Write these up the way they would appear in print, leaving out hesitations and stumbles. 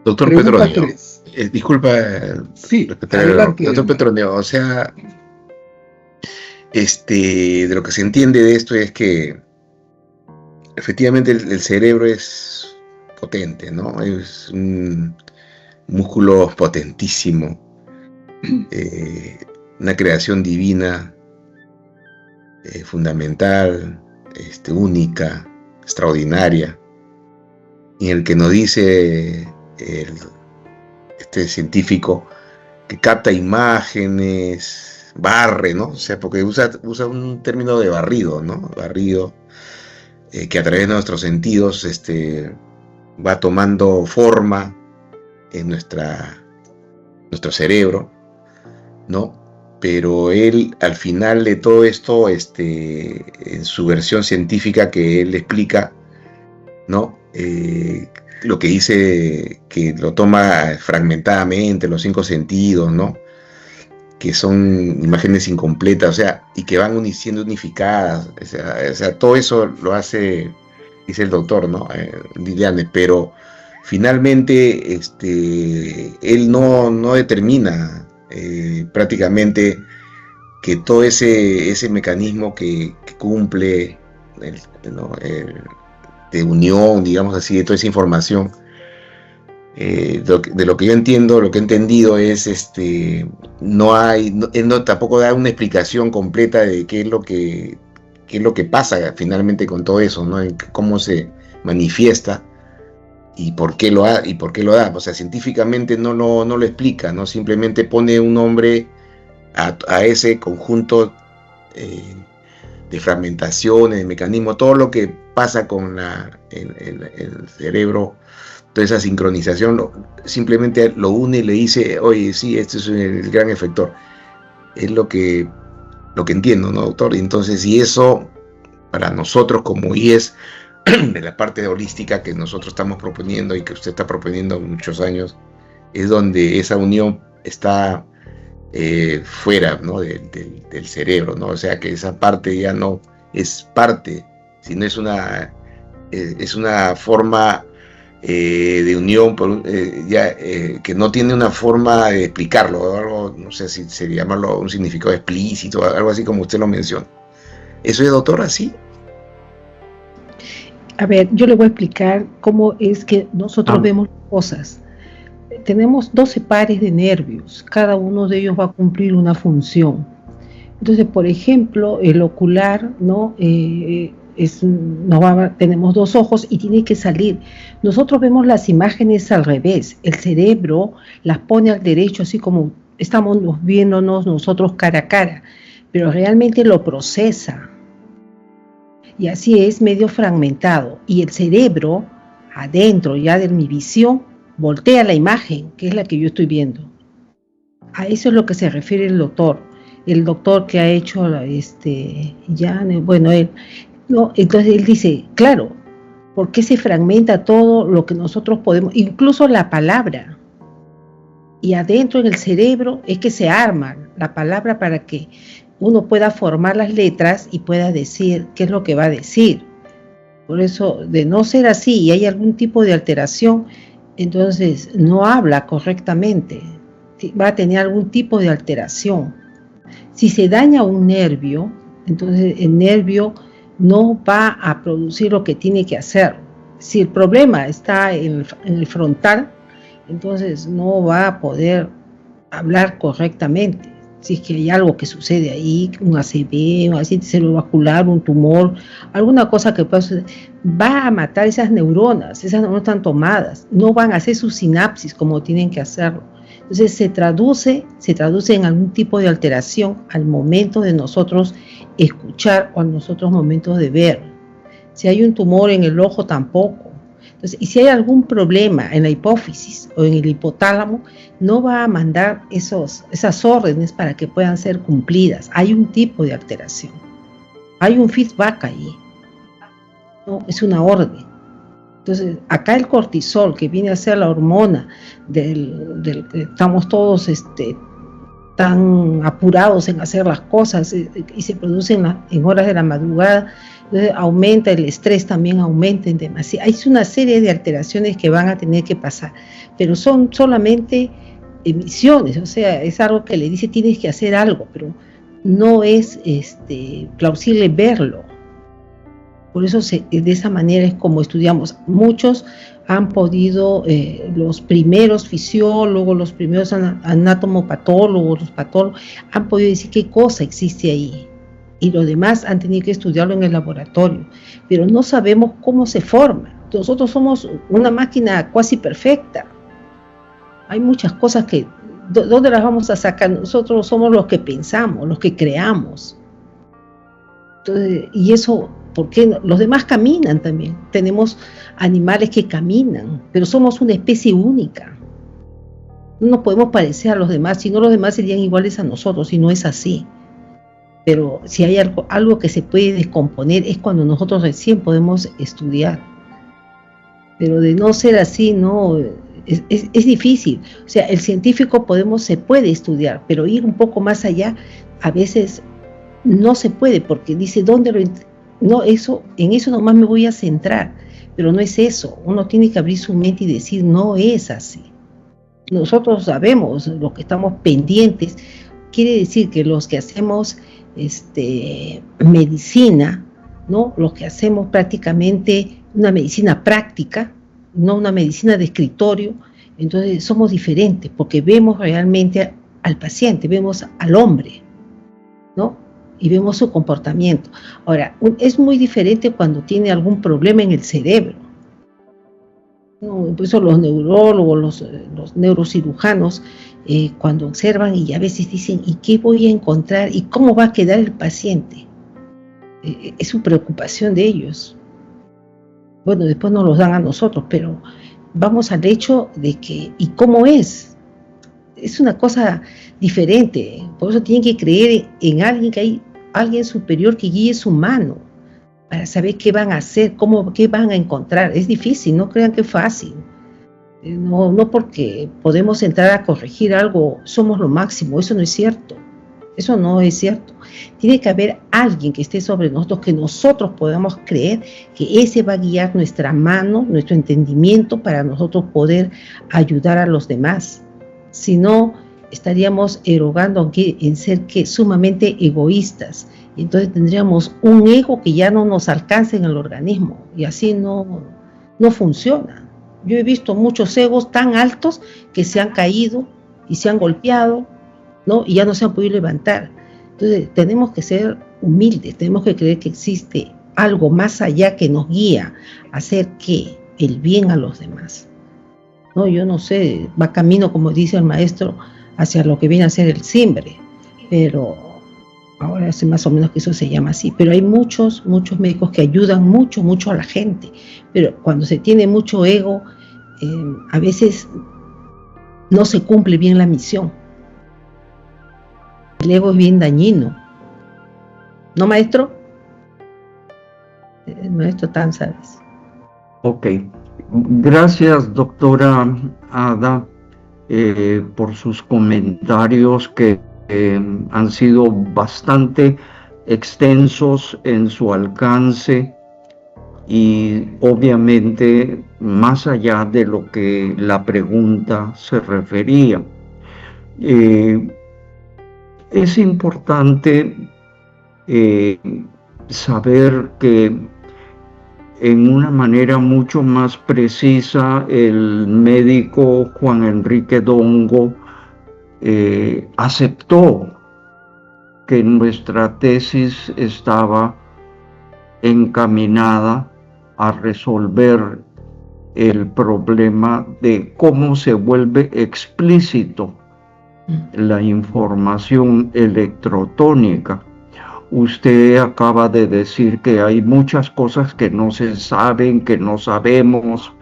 Doctor Pregunta Petronio, 3. disculpa, Sí, adelante. doctor Petronio, o sea, de lo que se entiende de esto es que efectivamente el cerebro es potente, ¿no? Es un músculo potentísimo, una creación divina, fundamental, única, extraordinaria, y en el que nos dice este científico que capta imágenes, barre, ¿no? O sea, porque usa un término de barrido, ¿no? Barrido, que a través de nuestros sentidos va tomando forma en nuestro cerebro, ¿no? Pero él, al final de todo esto, en su versión científica que él explica, ¿no? Lo que dice que lo toma fragmentadamente, los 5 sentidos, ¿no? Que son imágenes incompletas, o sea, y que van siendo unificadas, o sea, todo eso lo hace, dice el doctor, ¿no? Liliane, pero finalmente él no determina prácticamente que todo ese mecanismo que cumple ¿no? De unión, digamos así, de toda esa información, de lo que yo entiendo, lo que he entendido es él tampoco da una explicación completa de qué es lo que pasa finalmente con todo eso, ¿no? Cómo se manifiesta y por qué lo da. O sea, científicamente no lo explica, ¿no? Simplemente pone un nombre a ese conjunto de fragmentaciones, de mecanismos, todo lo que pasa con el cerebro. Toda esa sincronización simplemente lo une y le dice, oye, sí, este es el gran efector. Es lo que entiendo, ¿no, doctor? Y entonces, y eso, para nosotros como IES, de la parte holística que nosotros estamos proponiendo y que usted está proponiendo muchos años, es donde esa unión está fuera, ¿no? del cerebro, ¿no? O sea, que esa parte ya no es parte, sino es una forma de unión que no tiene una forma de explicarlo, algo, no sé si se llamarlo un significado explícito, algo así como usted lo menciona. ¿Eso es, doctor, así? A ver, yo le voy a explicar cómo es que nosotros vemos cosas. Tenemos 12 pares de nervios, cada uno de ellos va a cumplir una función. Entonces, por ejemplo, el ocular, ¿no? Tenemos 2 ojos y tiene que salir. Nosotros vemos las imágenes al revés. El cerebro las pone al derecho, así como estamos viéndonos nosotros cara a cara, pero realmente lo procesa. Y así es medio fragmentado. Y el cerebro, adentro ya de mi visión, voltea la imagen, que es la que yo estoy viendo. A eso es lo que se refiere el doctor. El doctor que ha hecho, bueno, él, no, entonces él dice, claro, ¿por qué se fragmenta todo lo que nosotros podemos, incluso la palabra? Y adentro en el cerebro es que se arma la palabra para que uno pueda formar las letras y pueda decir qué es lo que va a decir. Por eso, de no ser así y hay algún tipo de alteración, entonces no habla correctamente, va a tener algún tipo de alteración. Si se daña un nervio, entonces el nervio no va a producir lo que tiene que hacer. Si el problema está en el frontal, entonces no va a poder hablar correctamente. Si es que hay algo que sucede ahí, un ACV, un accidente cerebrovascular, un tumor, alguna cosa que pueda suceder, va a matar esas neuronas están tomadas, no van a hacer sus sinapsis como tienen que hacerlo. Entonces se traduce en algún tipo de alteración al momento de nosotros escuchar o a nosotros momentos de ver. Si hay un tumor en el ojo, tampoco. Entonces, y si hay algún problema en la hipófisis o en el hipotálamo, no va a mandar esas órdenes para que puedan ser cumplidas. Hay un tipo de alteración. Hay un feedback ahí. No, es una orden. Entonces, acá el cortisol, que viene a ser la hormona del que estamos todos tan apurados en hacer las cosas y se producen en horas de la madrugada. Entonces aumenta el estrés, también aumenta en demasía. Hay una serie de alteraciones que van a tener que pasar, pero son solamente emisiones, o sea, es algo que le dice tienes que hacer algo, pero no es plausible verlo. Por eso de esa manera es como estudiamos. Muchos han podido, los primeros fisiólogos, los primeros anatomopatólogos, los patólogos, han podido decir qué cosa existe ahí. Y los demás han tenido que estudiarlo en el laboratorio. Pero no sabemos cómo se forma. Nosotros somos una máquina casi perfecta. Hay muchas cosas que, ¿dónde las vamos a sacar? Nosotros somos los que pensamos, los que creamos. Entonces, y eso, ¿por qué? Los demás caminan también. Tenemos animales que caminan, pero somos una especie única. No nos podemos parecer a los demás, si no los demás serían iguales a nosotros, y no es así. Pero si hay algo que se puede descomponer es cuando nosotros recién podemos estudiar. Pero de no ser así, no, es difícil. O sea, el científico se puede estudiar, pero ir un poco más allá a veces no se puede, porque dice, no, en eso nomás me voy a centrar, pero no es eso. Uno tiene que abrir su mente y decir, no es así. Nosotros sabemos lo que estamos pendientes. Quiere decir que los que hacemos medicina, ¿no? Los que hacemos prácticamente una medicina práctica, no una medicina de escritorio, entonces somos diferentes, porque vemos realmente al paciente, vemos al hombre, ¿no? Y vemos su comportamiento. Ahora, es muy diferente cuando tiene algún problema en el cerebro, ¿no? Por eso los neurólogos, los neurocirujanos, cuando observan y a veces dicen, ¿y qué voy a encontrar? ¿Y cómo va a quedar el paciente? Es su preocupación de ellos. Bueno, después nos los dan a nosotros, pero vamos al hecho de que, ¿y cómo es? Es una cosa diferente. Por eso tienen que creer en alguien, que hay alguien superior que guíe su mano para saber qué van a hacer, qué van a encontrar. Es difícil, no crean que es fácil. No porque podemos entrar a corregir algo, somos lo máximo. Eso no es cierto. Eso no es cierto. Tiene que haber alguien que esté sobre nosotros, que nosotros podamos creer que ese va a guiar nuestra mano, nuestro entendimiento, para nosotros poder ayudar a los demás. Si no, estaríamos erogando en ser sumamente egoístas. Y entonces tendríamos un ego que ya no nos alcanza en el organismo. Y así no funciona. Yo he visto muchos egos tan altos que se han caído y se han golpeado, ¿no? Y ya no se han podido levantar. Entonces tenemos que ser humildes, tenemos que creer que existe algo más allá que nos guía a hacer el bien a los demás. No, yo no sé, va camino, como dice el maestro, hacia lo que viene a ser el Simbre, pero ahora sé más o menos que eso se llama así. Pero hay muchos médicos que ayudan mucho a la gente, pero cuando se tiene mucho ego, a veces no se cumple bien la misión. El ego es bien dañino, ¿no, maestro? El maestro Tan, ¿sabes? Ok, gracias, doctora Ada, por sus comentarios que han sido bastante extensos en su alcance y obviamente más allá de lo que la pregunta se refería. Es importante saber que en una manera mucho más precisa el médico Juan Enrique Dongo aceptó que nuestra tesis estaba encaminada a resolver el problema de cómo se vuelve explícito la información electrotónica. Usted acaba de decir que hay muchas cosas que no se saben, que no sabemos,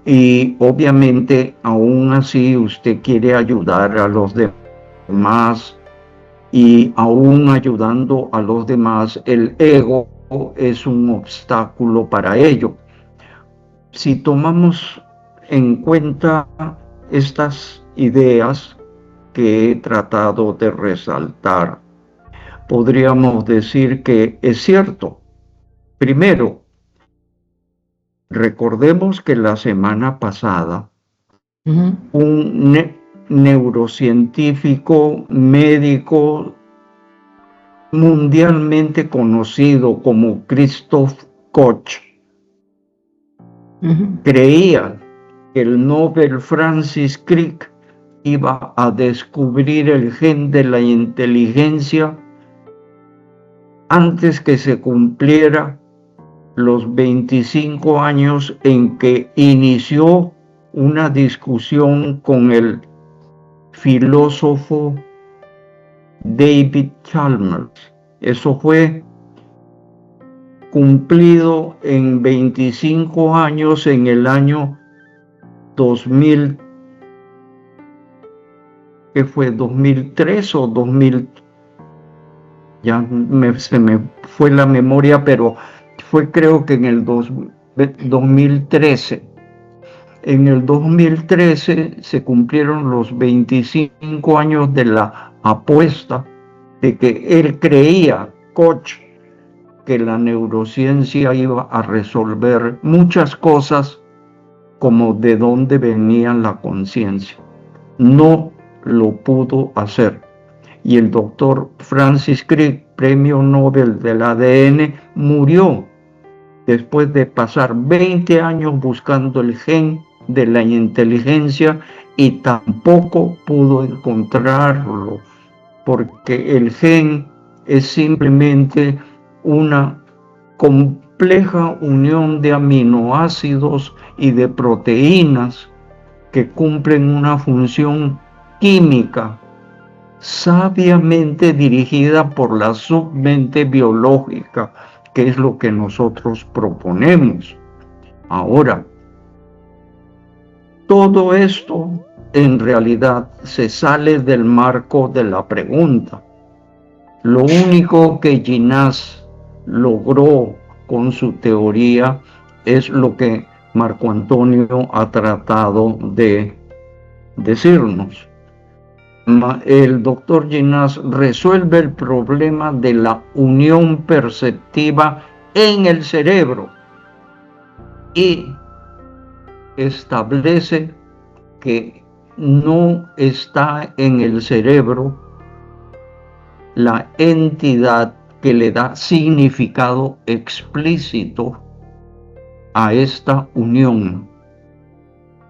y obviamente aún así usted quiere ayudar a los demás, y aún ayudando a los demás, el ego es un obstáculo para ello. Si tomamos en cuenta estas ideas, que he tratado de resaltar. Podríamos decir que es cierto. Primero, recordemos que la semana pasada un neurocientífico médico mundialmente conocido como Christoph Koch creía que el Nobel Francis Crick iba a descubrir el gen de la inteligencia antes que se cumpliera los 25 años en que inició una discusión con el filósofo David Chalmers. Eso fue cumplido en 25 años en el año 2000, que fue 2003 o 2000, ya se me fue la memoria, pero fue creo que en el 2013. En el 2013 se cumplieron los 25 años de la apuesta de que él creía, Koch, que la neurociencia iba a resolver muchas cosas como de dónde venía la conciencia. No lo pudo hacer. Y el doctor Francis Crick, premio Nobel del ADN, murió después de pasar 20 años buscando el gen de la inteligencia y tampoco pudo encontrarlo, porque el gen es simplemente una compleja unión de aminoácidos y de proteínas que cumplen una función química sabiamente dirigida por la submente biológica, que es lo que nosotros proponemos. Ahora, todo esto en realidad se sale del marco de la pregunta. Lo único que Ginás logró con su teoría es lo que Marco Antonio ha tratado de decirnos. El doctor Ginás resuelve el problema de la unión perceptiva en el cerebro y establece que no está en el cerebro la entidad que le da significado explícito a esta unión.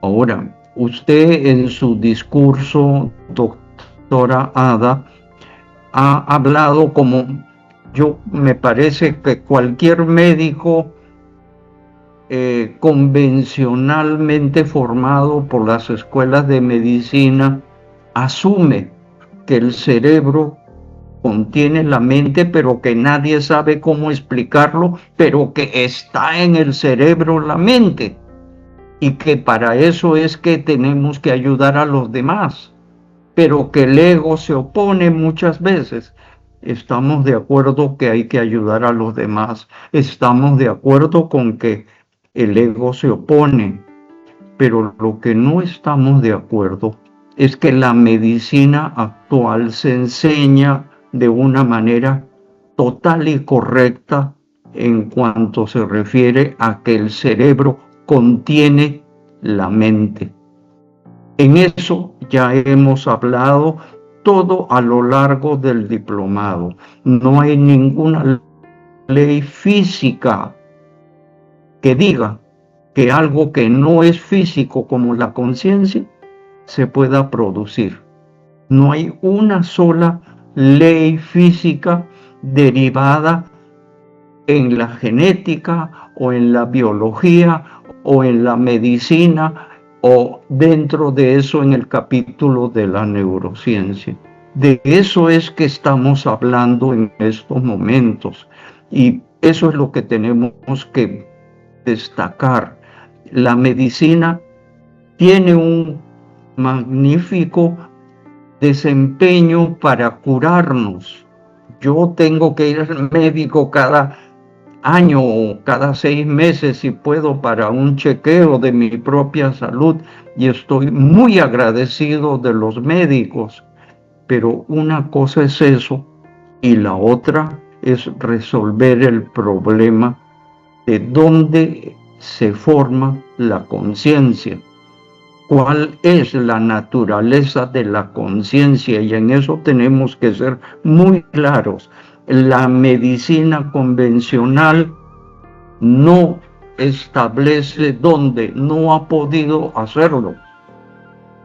Ahora, usted en su discurso, doctora Ada, ha hablado como me parece que cualquier médico convencionalmente formado por las escuelas de medicina asume que el cerebro contiene la mente, pero que nadie sabe cómo explicarlo, pero que está en el cerebro la mente, y que para eso es que tenemos que ayudar a los demás, pero que el ego se opone muchas veces. Estamos de acuerdo que hay que ayudar a los demás, estamos de acuerdo con que el ego se opone, pero lo que no estamos de acuerdo es que la medicina actual se enseña de una manera total y correcta en cuanto se refiere a que el cerebro contiene la mente. En eso ya hemos hablado todo a lo largo del diplomado. No hay ninguna ley física que diga que algo que no es físico como la conciencia se pueda producir. No hay una sola ley física derivada en la genética o en la biología o en la medicina o dentro de eso en el capítulo de la neurociencia. De eso es que estamos hablando en estos momentos y eso es lo que tenemos que destacar. La medicina tiene un magnífico desempeño para curarnos. Yo tengo que ir al médico cada año o cada 6 meses si puedo para un chequeo de mi propia salud y estoy muy agradecido de los médicos, pero una cosa es eso y la otra es resolver el problema de dónde se forma la conciencia, cuál es la naturaleza de la conciencia, y en eso tenemos que ser muy claros. La medicina convencional no establece dónde, no ha podido hacerlo.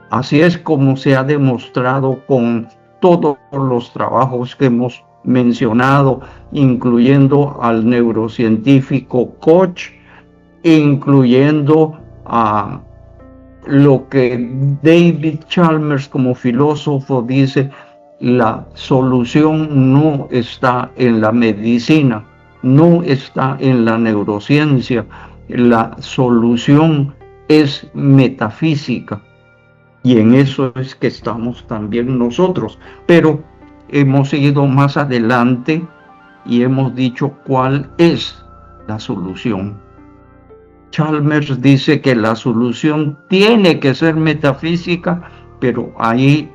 Así es como se ha demostrado con todos los trabajos que hemos mencionado, incluyendo al neurocientífico Koch, incluyendo a lo que David Chalmers como filósofo dice: la solución no está en la medicina, no está en la neurociencia, la solución es metafísica. Y en eso es que estamos también nosotros, pero hemos ido más adelante y hemos dicho cuál es la solución. Chalmers dice que la solución tiene que ser metafísica, pero ahí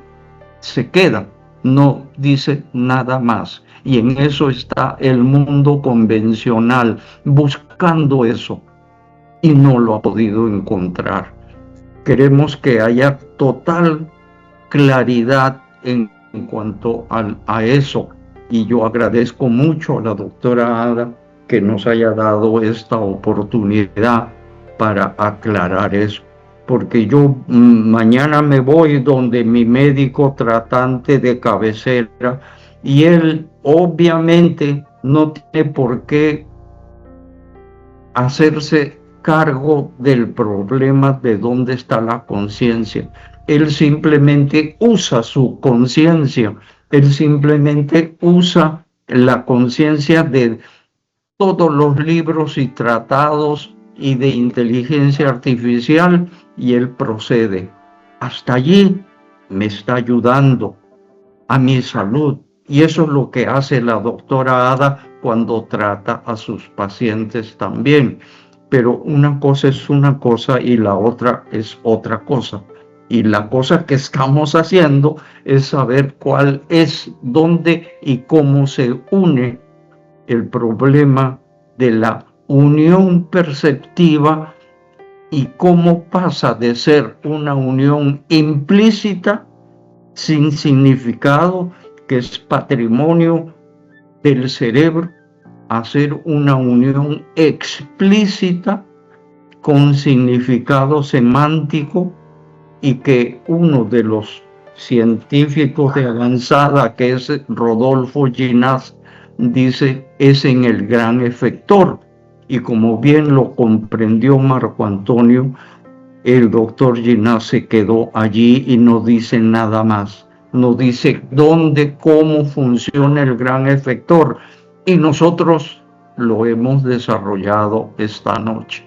se queda, no dice nada más. Y en eso está el mundo convencional, buscando eso, y no lo ha podido encontrar. Queremos que haya total claridad en cuanto a eso, y yo agradezco mucho a la doctora Ada que nos haya dado esta oportunidad para aclarar eso, porque yo mañana me voy donde mi médico tratante de cabecera, y él obviamente no tiene por qué hacerse cargo del problema de dónde está la conciencia. Él simplemente usa su conciencia, él simplemente usa la conciencia de todos los libros y tratados y de inteligencia artificial, y él procede. Hasta allí me está ayudando a mi salud, y eso es lo que hace la doctora Ada cuando trata a sus pacientes también. Pero una cosa es una cosa y la otra es otra cosa. Y la cosa que estamos haciendo es saber cuál es, dónde y cómo se une el problema de la unión perceptiva, y cómo pasa de ser una unión implícita, sin significado, que es patrimonio del cerebro, a ser una unión explícita con significado semántico, y que uno de los científicos de avanzada, que es Rodolfo Ginás, dice es en el gran efector. Y como bien lo comprendió Marco Antonio, el doctor Ginás se quedó allí y no dice nada más, no dice dónde, cómo funciona el gran efector, y nosotros lo hemos desarrollado esta noche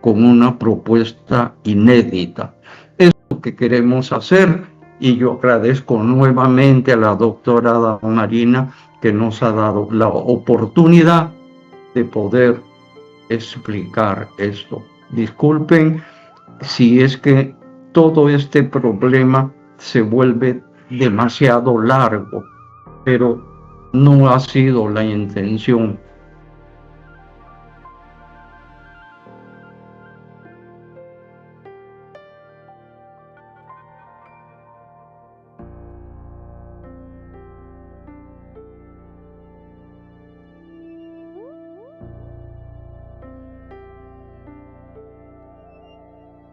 con una propuesta inédita. Es lo que queremos hacer, y yo agradezco nuevamente a la doctora Ada Marina que nos ha dado la oportunidad de poder explicar esto. Disculpen si es que todo este problema se vuelve demasiado largo, pero no ha sido la intención.